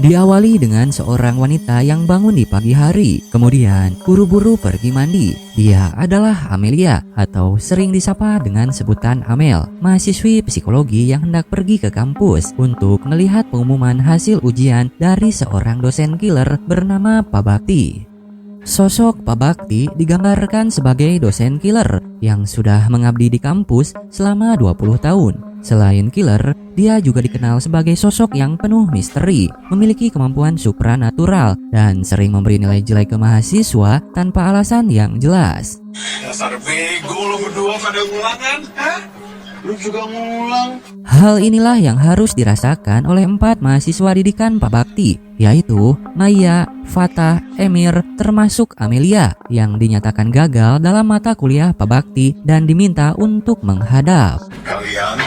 Diawali dengan seorang wanita yang bangun di pagi hari, kemudian buru-buru pergi mandi. Dia adalah Amelia atau sering disapa dengan sebutan Amel, mahasiswi psikologi yang hendak pergi ke kampus untuk melihat pengumuman hasil ujian dari seorang dosen killer bernama Pak Bakti. Sosok Pak Bakti digambarkan sebagai dosen killer yang sudah mengabdi di kampus selama 20 tahun. Selain killer, dia juga dikenal sebagai sosok yang penuh misteri, memiliki kemampuan supranatural, dan sering memberi nilai jelek ke mahasiswa tanpa alasan yang jelas. Dasar bego lo berdua pada ngulangan, hah? Lu juga ngulang. Hal inilah yang harus dirasakan oleh 4 mahasiswa didikan Pak Bakti, yaitu Maya, Fatah, Emir, termasuk Amelia yang dinyatakan gagal dalam mata kuliah Pak Bakti dan diminta untuk menghadap. Kalian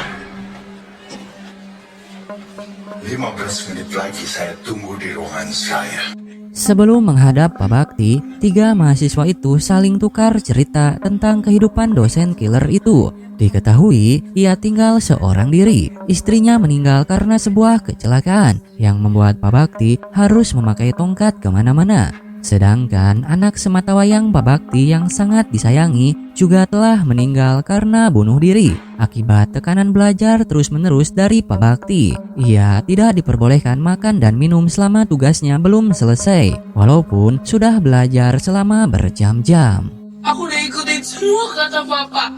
15 menit lagi saya tunggu di ruangan saya. Sebelum menghadap Pak Bakti, 3 mahasiswa itu saling tukar cerita tentang kehidupan dosen killer itu. Diketahui ia tinggal seorang diri. Istrinya meninggal karena sebuah kecelakaan yang membuat Pak Bakti harus memakai tongkat kemana-mana. Sedangkan anak sematawayang Pak Bakti yang sangat disayangi juga telah meninggal karena bunuh diri akibat tekanan belajar terus-menerus dari Pak Bakti. Ia tidak diperbolehkan makan dan minum selama tugasnya belum selesai, walaupun sudah belajar selama berjam-jam. Aku udah ikutin semua kata Bapak.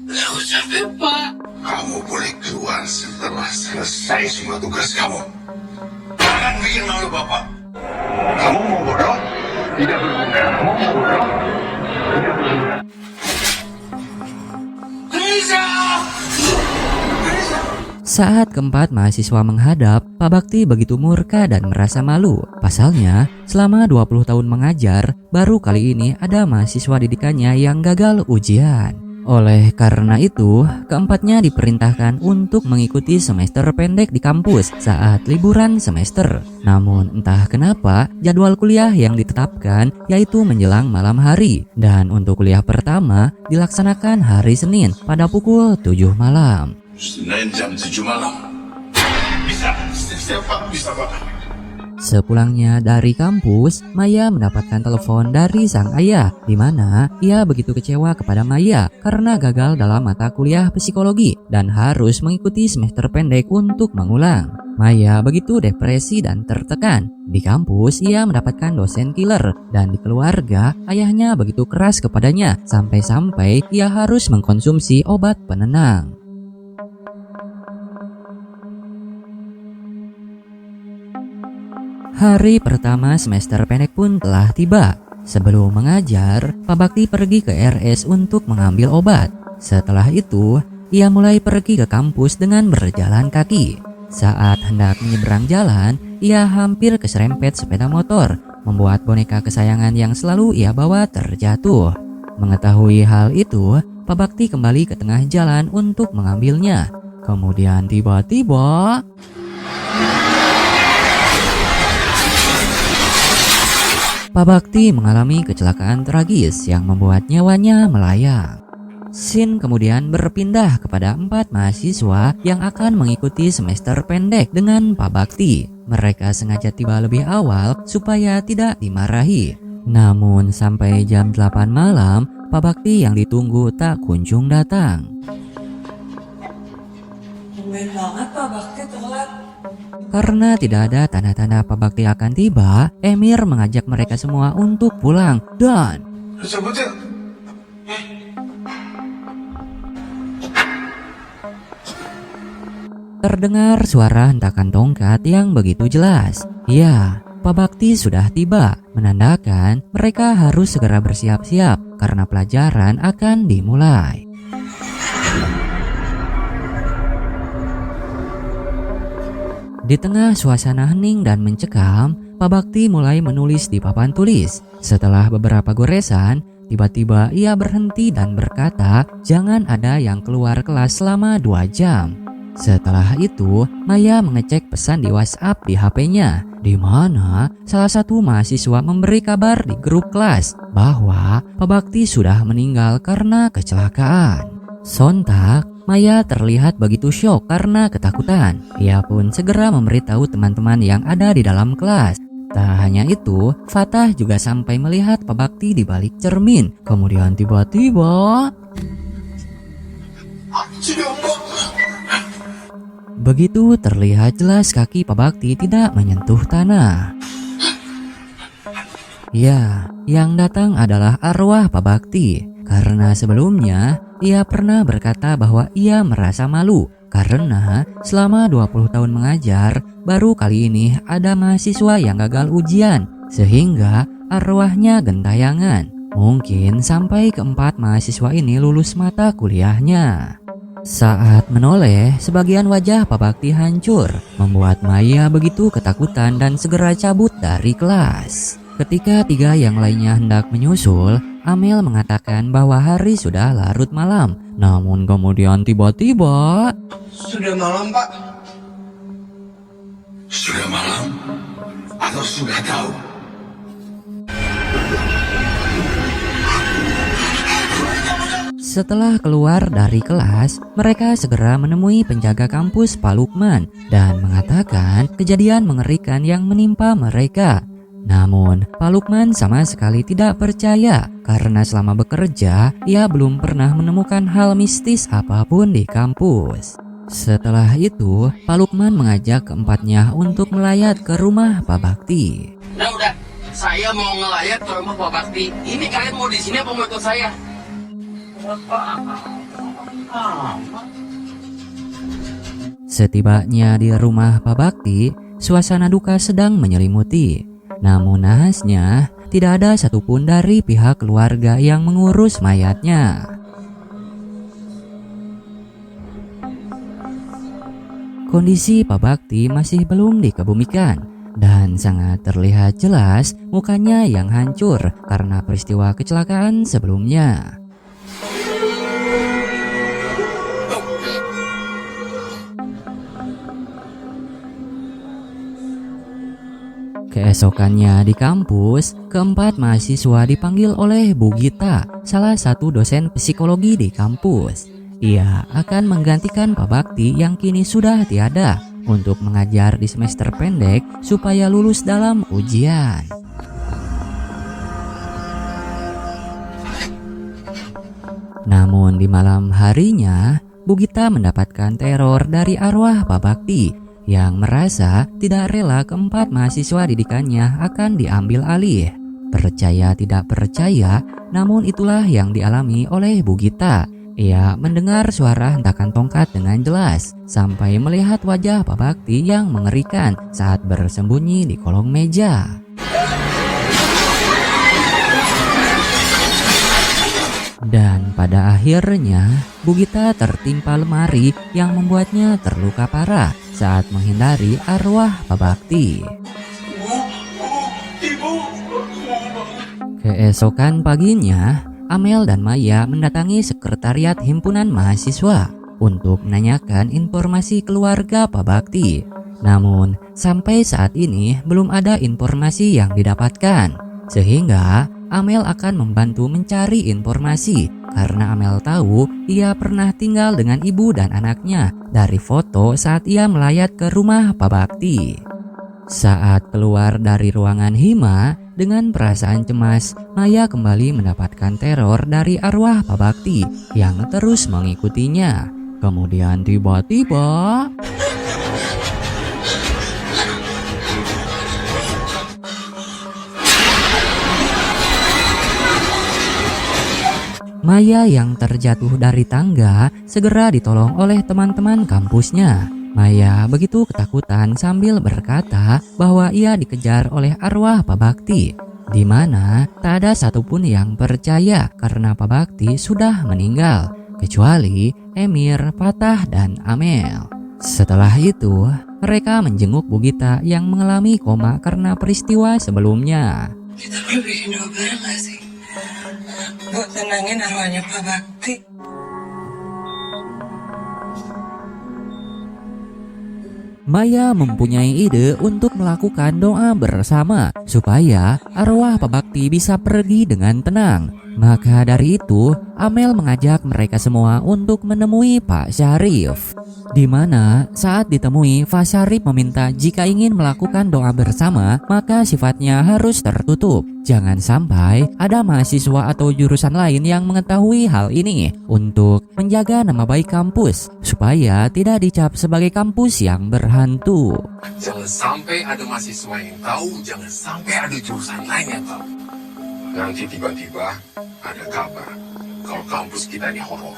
Aku capek, Pak. Kamu boleh keluar setelah selesai semua tugas kamu. Jangan bikin malu Bapak. Kamu mau bodoh? Tidak berguna. Kamu mau bodoh? Tidak berguna. Reza! Saat keempat mahasiswa menghadap, Pak Bakti begitu murka dan merasa malu. Pasalnya, selama 20 tahun mengajar, baru kali ini ada mahasiswa didikannya yang gagal ujian. Oleh karena itu, keempatnya diperintahkan untuk mengikuti semester pendek di kampus saat liburan semester. Namun entah kenapa jadwal kuliah yang ditetapkan yaitu menjelang malam hari. Dan untuk kuliah pertama dilaksanakan hari Senin pada pukul 7 malam. Senin jam 7 malam. Bisa, Pak, bisa Pak. Sepulangnya dari kampus, Maya mendapatkan telepon dari sang ayah, di mana ia begitu kecewa kepada Maya karena gagal dalam mata kuliah psikologi dan harus mengikuti semester pendek untuk mengulang. Maya begitu depresi dan tertekan. Di kampus, ia mendapatkan dosen killer, dan di keluarga, ayahnya begitu keras kepadanya sampai-sampai ia harus mengkonsumsi obat penenang. Hari pertama semester pendek pun telah tiba. Sebelum mengajar, Pak Bakti pergi ke RS untuk mengambil obat. Setelah itu, ia mulai pergi ke kampus dengan berjalan kaki. Saat hendak menyeberang jalan, ia hampir keserempet sepeda motor, membuat boneka kesayangan yang selalu ia bawa terjatuh. Mengetahui hal itu, Pak Bakti kembali ke tengah jalan untuk mengambilnya. Kemudian tiba-tiba Pak Bakti mengalami kecelakaan tragis yang membuat nyawanya melayang. Scene kemudian berpindah kepada 4 mahasiswa yang akan mengikuti semester pendek dengan Pak Bakti. Mereka sengaja tiba lebih awal supaya tidak dimarahi. Namun sampai jam 8 malam, Pak Bakti yang ditunggu tak kunjung datang. Tumben banget Pak Bakti telat. Karena tidak ada tanda-tanda Pak Bakti akan tiba, Emir mengajak mereka semua untuk pulang dan Cabut ya. terdengar suara hentakan tongkat yang begitu jelas. Ya, Pak Bakti sudah tiba, menandakan mereka harus segera bersiap-siap karena pelajaran akan dimulai. Di tengah suasana hening dan mencekam, Pak Bakti mulai menulis di papan tulis. Setelah beberapa goresan, tiba-tiba ia berhenti dan berkata, "Jangan ada yang keluar kelas selama 2 jam." Setelah itu, Maya mengecek pesan di WhatsApp di HP-nya, di mana salah satu mahasiswa memberi kabar di grup kelas bahwa Pak Bakti sudah meninggal karena kecelakaan. Sontak, Maya terlihat begitu syok karena ketakutan. Ia pun segera memberitahu teman-teman yang ada di dalam kelas. Tak hanya itu, Fatah juga sampai melihat Pak Bakti di balik cermin. Kemudian tiba-tiba begitu terlihat jelas kaki Pak Bakti tidak menyentuh tanah. Ya, yang datang adalah arwah Pak Bakti. Karena sebelumnya ia pernah berkata bahwa ia merasa malu karena selama 20 tahun mengajar, baru kali ini ada mahasiswa yang gagal ujian sehingga arwahnya gentayangan. Mungkin sampai keempat mahasiswa ini lulus mata kuliahnya. Saat menoleh, sebagian wajah Pak Bakti hancur, membuat Maya begitu ketakutan dan segera cabut dari kelas. Ketika tiga yang lainnya hendak menyusul, Amel mengatakan bahwa hari sudah larut malam. Namun kemudian tiba-tiba, Sudah malam, Pak. Sudah malam? Atau sudah tahu? setelah keluar dari kelas, mereka segera menemui penjaga kampus Pak Lukman dan mengatakan kejadian mengerikan yang menimpa mereka. Namun, Pak Lukman sama sekali tidak percaya karena selama bekerja, ia belum pernah menemukan hal mistis apapun di kampus. Setelah itu, Pak Lukman mengajak keempatnya untuk melayat ke rumah Pak Bakti. Udah, saya mau ngelayat ke rumah Pak Bakti. Ini kalian mau di sini apa mau ikut saya? Setibanya di rumah Pak Bakti, suasana duka sedang menyelimuti. Namun nahasnya, tidak ada satupun dari pihak keluarga yang mengurus mayatnya. Kondisi Pak Bakti masih belum dikebumikan dan sangat terlihat jelas mukanya yang hancur karena peristiwa kecelakaan sebelumnya. Keesokannya di kampus, keempat mahasiswa dipanggil oleh Bu Gita, salah satu dosen psikologi di kampus. Ia akan menggantikan Pak Bakti yang kini sudah tiada untuk mengajar di semester pendek supaya lulus dalam ujian. Namun di malam harinya, Bu Gita mendapatkan teror dari arwah Pak Bakti yang merasa tidak rela keempat mahasiswa didikannya akan diambil alih. Percaya tidak percaya, namun itulah yang dialami oleh Bu Gita. Ia mendengar suara hentakan tongkat dengan jelas, sampai melihat wajah Pak Bakti yang mengerikan saat bersembunyi di kolong meja. Dan pada akhirnya, Bu Gita tertimpa lemari yang membuatnya terluka parah saat menghindari arwah Pak Bakti. Keesokan paginya, Amel dan Maya mendatangi sekretariat himpunan mahasiswa untuk menanyakan informasi keluarga Pak Bakti. Namun, sampai saat ini belum ada informasi yang didapatkan, sehingga Amel akan membantu mencari informasi karena Amel tahu ia pernah tinggal dengan ibu dan anaknya dari foto saat ia melayat ke rumah Pak Bakti. Saat keluar dari ruangan hima dengan perasaan cemas, Maya kembali mendapatkan teror dari arwah Pak Bakti yang terus mengikutinya. Kemudian tiba-tiba Maya yang terjatuh dari tangga segera ditolong oleh teman-teman kampusnya. Maya begitu ketakutan sambil berkata bahwa ia dikejar oleh arwah Pak Bakti, di mana tak ada satupun yang percaya karena Pak Bakti sudah meninggal, kecuali Emir, Fatah, dan Amel. Setelah itu, mereka menjenguk Bu Gita yang mengalami koma karena peristiwa sebelumnya. Kita perlu bikin doa bareng gak sih? Buat tenangin arwahnya Pak Bakti. Maya mempunyai ide untuk melakukan doa bersama supaya arwah Pak Bakti bisa pergi dengan tenang. Maka dari itu, Amel mengajak mereka semua untuk menemui Pak Syarif. Di mana saat ditemui, Pak Syarif meminta jika ingin melakukan doa bersama, maka sifatnya harus tertutup. Jangan sampai ada mahasiswa atau jurusan lain yang mengetahui hal ini untuk menjaga nama baik kampus, supaya tidak dicap sebagai kampus yang berhantu. Jangan sampai ada mahasiswa yang tahu, jangan sampai ada jurusan lain yang tahu. Nanti tiba-tiba ada kabar kalau kampus kita ini horor.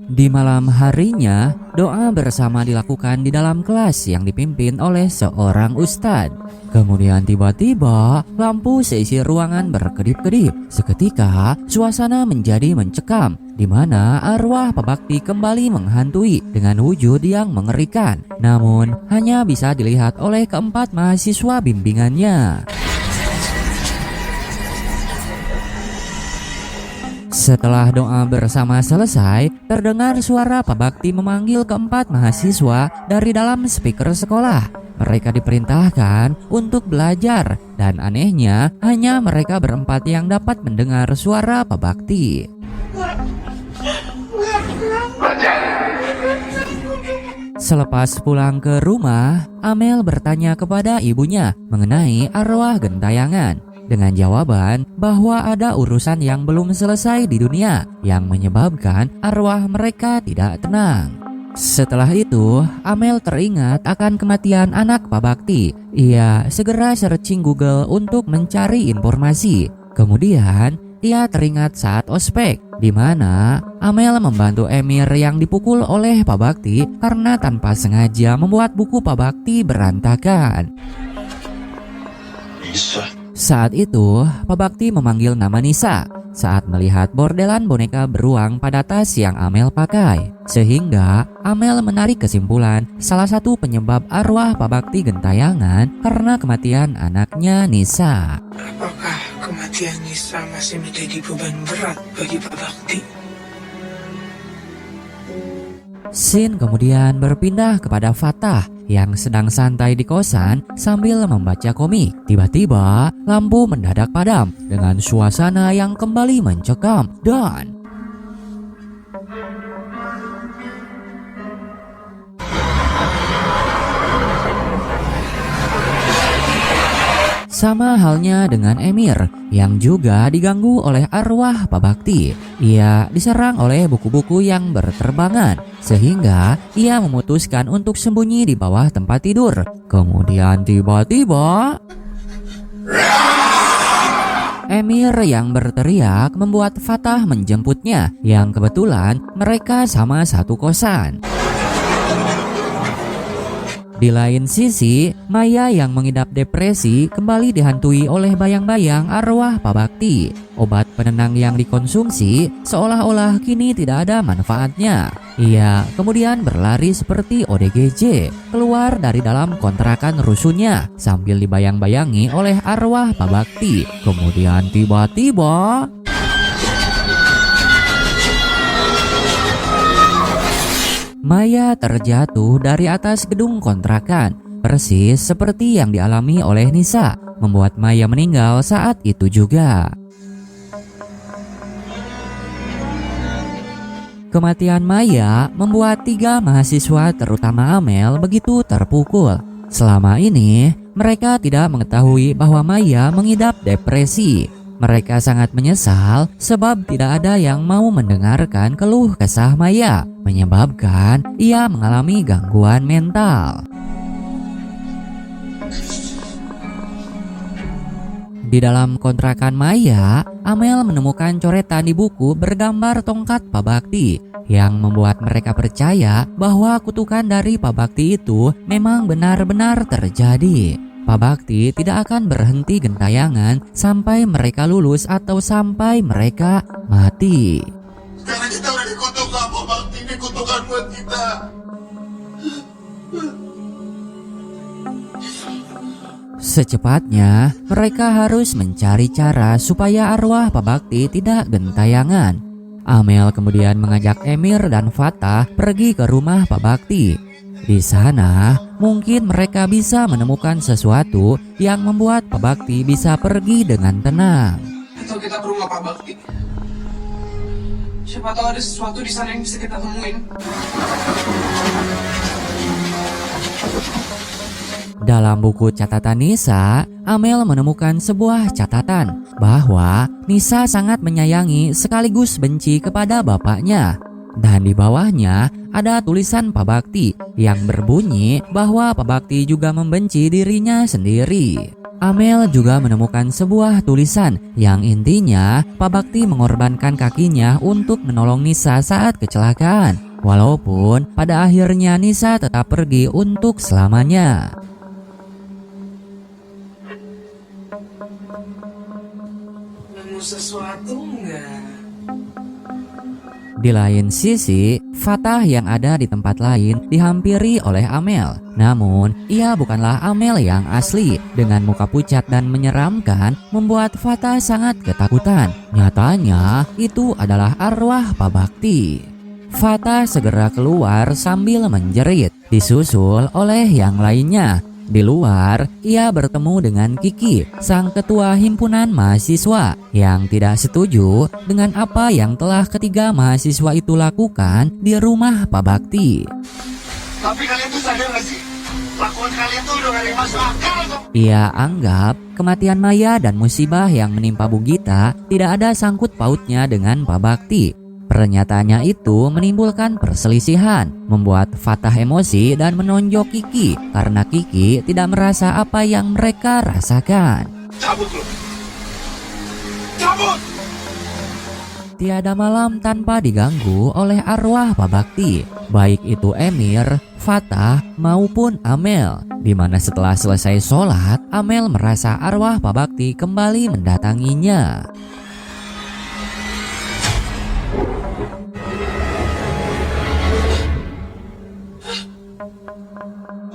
Di malam harinya, doa bersama dilakukan di dalam kelas yang dipimpin oleh seorang ustadz. Kemudian tiba-tiba lampu seisi ruangan berkedip-kedip. Seketika suasana menjadi mencekam, di mana arwah Pak Bakti kembali menghantui dengan wujud yang mengerikan. Namun hanya bisa dilihat oleh keempat mahasiswa bimbingannya. Setelah doa bersama selesai, terdengar suara Pak Bakti memanggil keempat mahasiswa dari dalam speaker sekolah. Mereka diperintahkan untuk belajar, dan anehnya hanya mereka berempat yang dapat mendengar suara Pak Bakti. Selepas pulang ke rumah, Amel bertanya kepada ibunya mengenai arwah gentayangan, dengan jawaban bahwa ada urusan yang belum selesai di dunia yang menyebabkan arwah mereka tidak tenang. Setelah itu, Amel teringat akan kematian anak Pak Bakti. Ia segera searching Google untuk mencari informasi. Kemudian, ia teringat saat ospek, di mana Amel membantu Emir yang dipukul oleh Pak Bakti karena tanpa sengaja membuat buku Pak Bakti berantakan. Saat itu, Pak Bakti memanggil nama Nisa saat melihat bordelan boneka beruang pada tas yang Amel pakai. Sehingga Amel menarik kesimpulan salah satu penyebab arwah Pak Bakti gentayangan karena kematian anaknya Nisa. Apakah kematian Nisa masih menjadi beban berat bagi Pak Bakti? Scene kemudian berpindah kepada Fatah yang sedang santai di kosan sambil membaca komik. Tiba-tiba lampu mendadak padam dengan suasana yang kembali mencekam dan sama halnya dengan Emir yang juga diganggu oleh arwah Pak Bakti. Ia diserang oleh buku-buku yang berterbangan sehingga ia memutuskan untuk sembunyi di bawah tempat tidur. Kemudian tiba-tiba Emir yang berteriak membuat Fatah menjemputnya, yang kebetulan mereka sama satu kosan. Di lain sisi, Maya yang mengidap depresi kembali dihantui oleh bayang-bayang arwah Pak Bakti. Obat penenang yang dikonsumsi seolah-olah kini tidak ada manfaatnya. Ia kemudian berlari seperti ODGJ keluar dari dalam kontrakan rusunnya sambil dibayang-bayangi oleh arwah Pak Bakti. Kemudian tiba-tiba Maya terjatuh dari atas gedung kontrakan, persis seperti yang dialami oleh Nisa, membuat Maya meninggal saat itu juga. Kematian Maya membuat 3 mahasiswa terutama Amel begitu terpukul. Selama ini, mereka tidak mengetahui bahwa Maya mengidap depresi. Mereka sangat menyesal sebab tidak ada yang mau mendengarkan keluh kesah Maya, menyebabkan ia mengalami gangguan mental. Di dalam kontrakan Maya, Amel menemukan coretan di buku bergambar tongkat Pak Bakti yang membuat mereka percaya bahwa kutukan dari Pak Bakti itu memang benar-benar terjadi. Pak Bakti tidak akan berhenti gentayangan sampai mereka lulus atau sampai mereka mati. Karena kita udah dikutuk sama Pak Bakti, ini kutukan buat kita. Secepatnya, mereka harus mencari cara supaya arwah Pak Bakti tidak gentayangan. Amel kemudian mengajak Emir dan Fatah pergi ke rumah Pak Bakti. Di sana, mungkin mereka bisa menemukan sesuatu yang membuat Pak Bakti bisa pergi dengan tenang. atau kita ke rumah Pak Bakti. Siapa tahu ada sesuatu di sana yang bisa kita temuin. Dalam buku catatan Nisa, Amel menemukan sebuah catatan bahwa Nisa sangat menyayangi sekaligus benci kepada bapaknya. Dan di bawahnya ada tulisan Pak Bakti yang berbunyi bahwa Pak Bakti juga membenci dirinya sendiri. Amel juga menemukan sebuah tulisan yang intinya Pak Bakti mengorbankan kakinya untuk menolong Nisa saat kecelakaan. Walaupun pada akhirnya Nisa tetap pergi untuk selamanya. Nemu sesuatu nggak? Di lain sisi, Fatah yang ada di tempat lain dihampiri oleh Amel. Namun, ia bukanlah Amel yang asli. Dengan muka pucat dan menyeramkan, membuat Fatah sangat ketakutan. Nyatanya, itu adalah arwah Pak Bakti. Fatah segera keluar sambil menjerit, disusul oleh yang lainnya. Di luar, ia bertemu dengan Kiki, sang ketua himpunan mahasiswa yang tidak setuju dengan apa yang telah ketiga mahasiswa itu lakukan di rumah Pak Bakti. Tapi kalian tuh sadar gak sih? Lakuan kalian tuh udah gak ada yang masuk akal tuh. Ia anggap kematian Maya dan musibah yang menimpa Bugita tidak ada sangkut pautnya dengan Pak Bakti. Pernyataannya itu menimbulkan perselisihan, membuat Fatah emosi dan menonjok Kiki karena Kiki tidak merasa apa yang mereka rasakan. Cabut lu. Cabut! Tiada malam tanpa diganggu oleh arwah Pak Bakti, baik itu Emir, Fatah maupun Amel. Di mana setelah selesai sholat, Amel merasa arwah Pak Bakti kembali mendatanginya.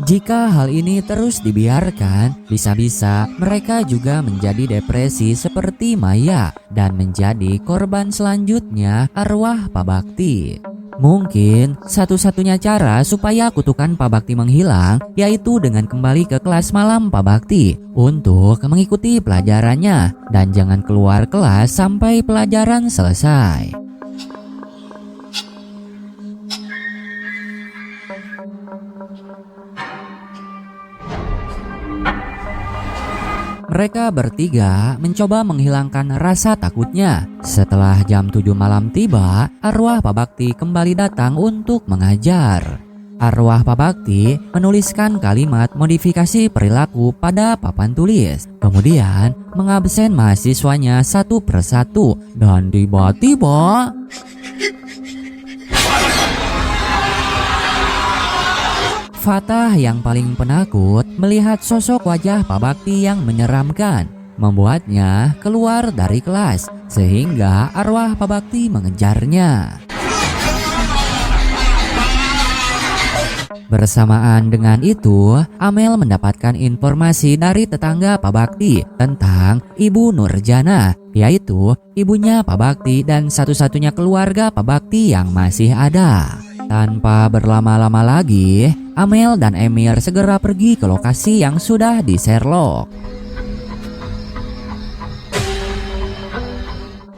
Jika hal ini terus dibiarkan, bisa-bisa mereka juga menjadi depresi seperti Maya dan menjadi korban selanjutnya arwah Pak Bakti. Mungkin satu-satunya cara supaya kutukan Pak Bakti menghilang yaitu dengan kembali ke kelas malam Pak Bakti untuk mengikuti pelajarannya dan jangan keluar kelas sampai pelajaran selesai. Mereka bertiga mencoba menghilangkan rasa takutnya. Setelah jam 7 malam tiba, arwah Pak Bakti kembali datang untuk mengajar. Arwah Pak Bakti menuliskan kalimat modifikasi perilaku pada papan tulis. Kemudian mengabsen mahasiswanya satu persatu dan tiba-tiba Fatah yang paling penakut melihat sosok wajah Pak Bakti yang menyeramkan, membuatnya keluar dari kelas sehingga arwah Pak Bakti mengejarnya. Bersamaan dengan itu, Amel mendapatkan informasi dari tetangga Pak Bakti tentang Ibu Nurjana, yaitu ibunya Pak Bakti dan satu-satunya keluarga Pak Bakti yang masih ada. Tanpa berlama-lama lagi, Amel dan Emir segera pergi ke lokasi yang sudah di Sherlock.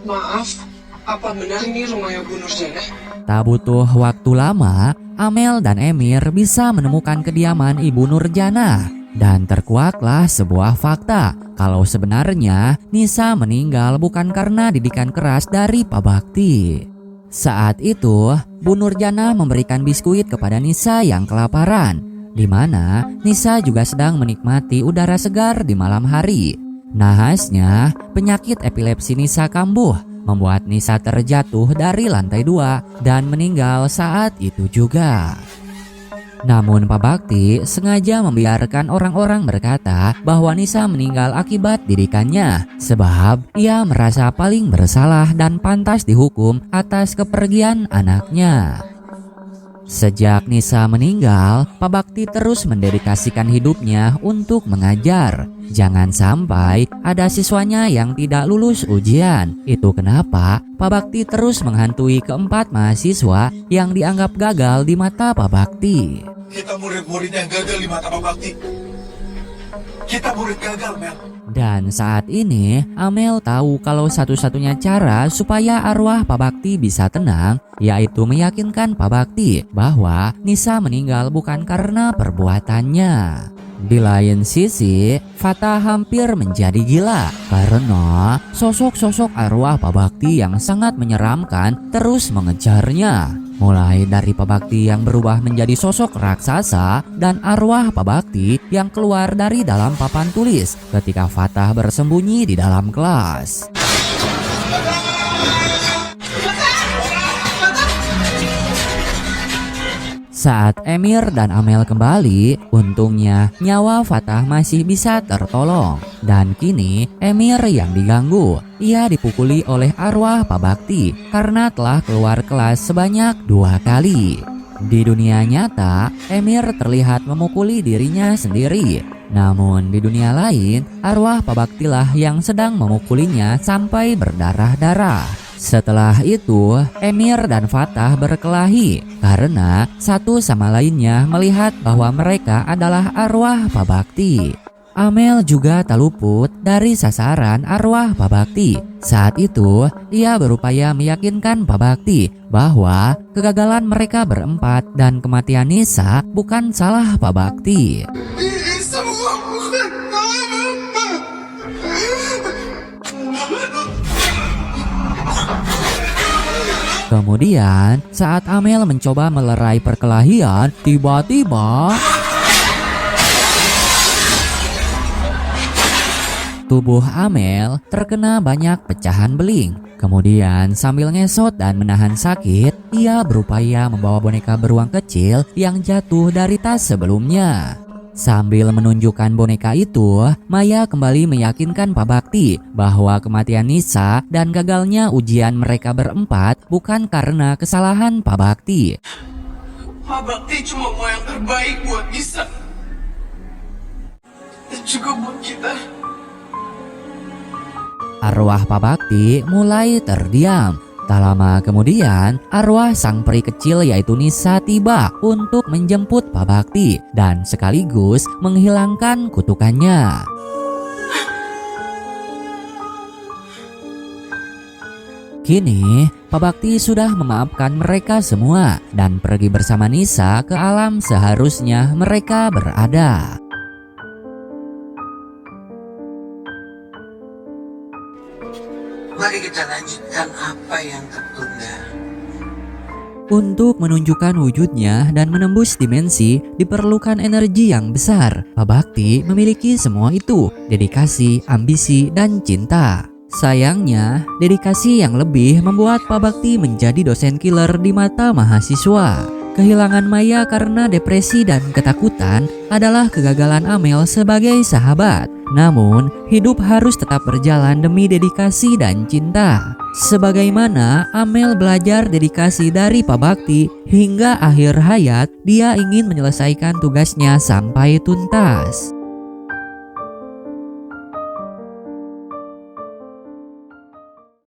Maaf, apa benar ini rumahnya Bu Nurjana? Tak butuh waktu lama, Amel dan Emir bisa menemukan kediaman Ibu Nurjana. Dan terkuaklah sebuah fakta kalau sebenarnya Nisa meninggal bukan karena didikan keras dari Pak Bakti. Saat itu, Bu Nurjana memberikan biskuit kepada Nisa yang kelaparan, di mana Nisa juga sedang menikmati udara segar di malam hari. Nahasnya, penyakit epilepsi Nisa kambuh, membuat Nisa terjatuh dari lantai 2 dan meninggal saat itu juga. Namun Pak Bakti sengaja membiarkan orang-orang berkata bahwa Nisa meninggal akibat didikannya, sebab ia merasa paling bersalah dan pantas dihukum atas kepergian anaknya. Sejak Nisa meninggal, Pak Bakti terus mendedikasikan hidupnya untuk mengajar. Jangan sampai ada siswanya yang tidak lulus ujian. Itu kenapa Pak Bakti terus menghantui keempat mahasiswa yang dianggap gagal di mata Pak Bakti. Kita murid-murid yang gagal di mata Pak Bakti. Kita murid gagal, Mel. Dan saat ini Amel tahu kalau satu-satunya cara supaya arwah Pak Bakti bisa tenang yaitu meyakinkan Pak Bakti bahwa Nisa meninggal bukan karena perbuatannya. Di lain sisi, Fatah hampir menjadi gila karena sosok-sosok arwah Pak Bakti yang sangat menyeramkan terus mengejarnya. Mulai dari Pak Bakti yang berubah menjadi sosok raksasa dan arwah Pak Bakti yang keluar dari dalam papan tulis ketika Fatah bersembunyi di dalam kelas. Saat Emir dan Amel kembali, untungnya nyawa Fatah masih bisa tertolong. Dan kini Emir yang diganggu. Ia dipukuli oleh arwah Pak Bakti karena telah keluar kelas sebanyak 2 kali. Di dunia nyata, Emir terlihat memukuli dirinya sendiri. Namun di dunia lain, arwah Pak Bakti lah yang sedang memukulinya sampai berdarah-darah. Setelah itu, Emir dan Fatah berkelahi karena satu sama lainnya melihat bahwa mereka adalah arwah Pak Bakti. Amel juga tak luput dari sasaran arwah Pak Bakti. Saat itu, ia berupaya meyakinkan Pak Bakti bahwa kegagalan mereka berempat dan kematian Nisa bukan salah Pak Bakti. Ini semua bukan Papa. Kemudian, saat Amel mencoba melerai perkelahian, tiba-tiba tubuh Amel terkena banyak pecahan beling. Kemudian sambil ngesot dan menahan sakit, ia berupaya membawa boneka beruang kecil yang jatuh dari tas sebelumnya. Sambil menunjukkan boneka itu, Maya kembali meyakinkan Pak Bakti bahwa kematian Nisa dan gagalnya ujian mereka berempat bukan karena kesalahan Pak Bakti. Pak Bakti cuma mau yang terbaik buat Nisa. Dan juga buat kita. Arwah Pak Bakti mulai terdiam. Tak lama kemudian, arwah sang peri kecil yaitu Nisa tiba untuk menjemput Pak Bakti dan sekaligus menghilangkan kutukannya. Kini, Pak Bakti sudah memaafkan mereka semua dan pergi bersama Nisa ke alam seharusnya mereka berada. Mari kita lanjutkan apa yang tertunda. Untuk menunjukkan wujudnya dan menembus dimensi, diperlukan energi yang besar. Pak Bakti memiliki semua itu, dedikasi, ambisi, dan cinta. Sayangnya, dedikasi yang lebih membuat Pak Bakti menjadi dosen killer di mata mahasiswa. Kehilangan Maya karena depresi dan ketakutan adalah kegagalan Amel sebagai sahabat. Namun, hidup harus tetap berjalan demi dedikasi dan cinta. Sebagaimana Amel belajar dedikasi dari Pak Bakti, hingga akhir hayat dia ingin menyelesaikan tugasnya sampai tuntas.